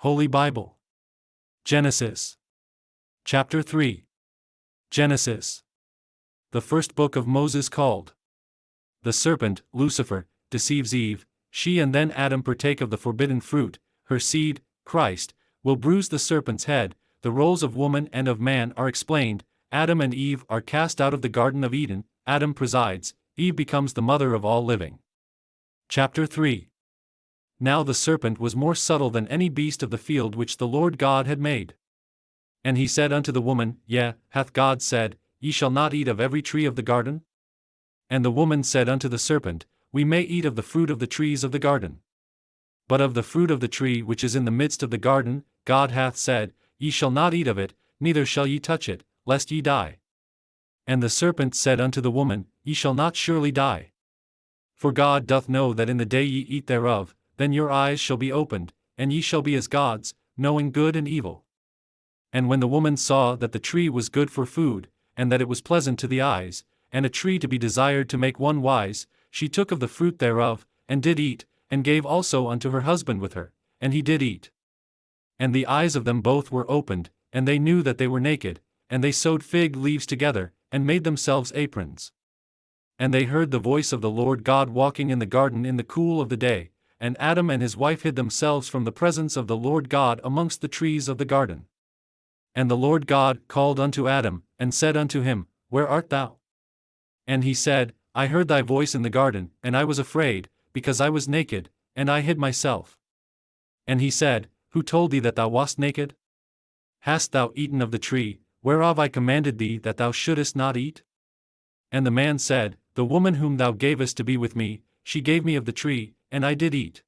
Holy Bible. Genesis. Chapter 3. Genesis. The first book of Moses called. The serpent, Lucifer, deceives Eve. She and then Adam partake of the forbidden fruit. Her seed, Christ, will bruise the serpent's head. The roles of woman and of man are explained. Adam and Eve are cast out of the Garden of Eden. Adam presides, Eve becomes the mother of all living. Chapter 3. Now the serpent was more subtle than any beast of the field which the Lord God had made. And he said unto the woman, Yea, hath God said, Ye shall not eat of every tree of the garden? And the woman said unto the serpent, We may eat of the fruit of the trees of the garden. But of the fruit of the tree which is in the midst of the garden, God hath said, Ye shall not eat of it, neither shall ye touch it, lest ye die. And the serpent said unto the woman, Ye shall not surely die. For God doth know that in the day ye eat thereof, then your eyes shall be opened, and ye shall be as gods, knowing good and evil. And when the woman saw that the tree was good for food, and that it was pleasant to the eyes, and a tree to be desired to make one wise, she took of the fruit thereof, and did eat, and gave also unto her husband with her, and he did eat. And the eyes of them both were opened, and they knew that they were naked, and they sewed fig leaves together, and made themselves aprons. And they heard the voice of the Lord God walking in the garden in the cool of the day, and Adam and his wife hid themselves from the presence of the Lord God amongst the trees of the garden. And the Lord God called unto Adam, and said unto him, Where art thou? And he said, I heard thy voice in the garden, and I was afraid, because I was naked, and I hid myself. And he said, Who told thee that thou wast naked? Hast thou eaten of the tree, whereof I commanded thee that thou shouldest not eat? And the man said, The woman whom thou gavest to be with me, she gave me of the tree, and I did eat.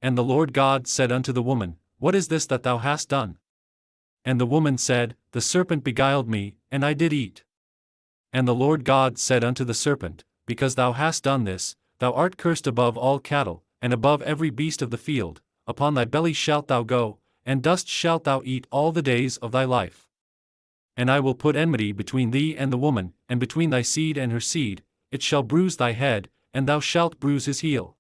And the Lord God said unto the woman, What is this that thou hast done? And the woman said, The serpent beguiled me, and I did eat. And the Lord God said unto the serpent, Because thou hast done this, thou art cursed above all cattle, and above every beast of the field. Upon thy belly shalt thou go, and dust shalt thou eat all the days of thy life. And I will put enmity between thee and the woman, and between thy seed and her seed. It shall bruise thy head, and thou shalt bruise his heel.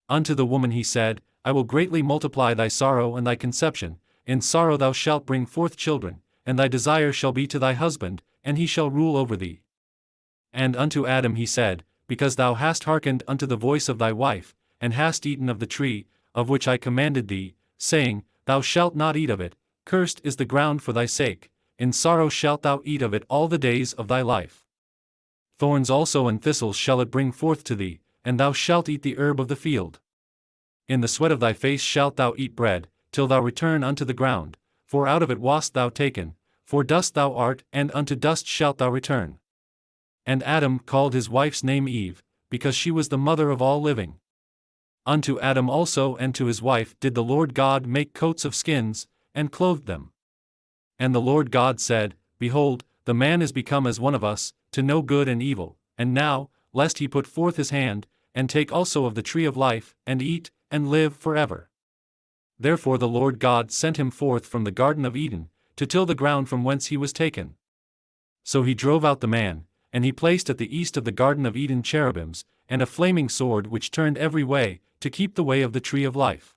Unto the woman he said, I will greatly multiply thy sorrow and thy conception. In sorrow thou shalt bring forth children, and thy desire shall be to thy husband, and he shall rule over thee. And unto Adam he said, Because thou hast hearkened unto the voice of thy wife, and hast eaten of the tree, of which I commanded thee, saying, Thou shalt not eat of it, cursed is the ground for thy sake, in sorrow shalt thou eat of it all the days of thy life. Thorns also and thistles shall it bring forth to thee, and thou shalt eat the herb of the field. In the sweat of thy face shalt thou eat bread, till thou return unto the ground, for out of it wast thou taken, for dust thou art, and unto dust shalt thou return. And Adam called his wife's name Eve, because she was the mother of all living. Unto Adam also and to his wife did the Lord God make coats of skins, and clothed them. And the Lord God said, Behold, the man is become as one of us, to know good and evil, and now, lest he put forth his hand, and take also of the tree of life, and eat, and live forever. Therefore the Lord God sent him forth from the Garden of Eden, to till the ground from whence he was taken. So he drove out the man, and he placed at the east of the Garden of Eden cherubims, and a flaming sword which turned every way, to keep the way of the tree of life.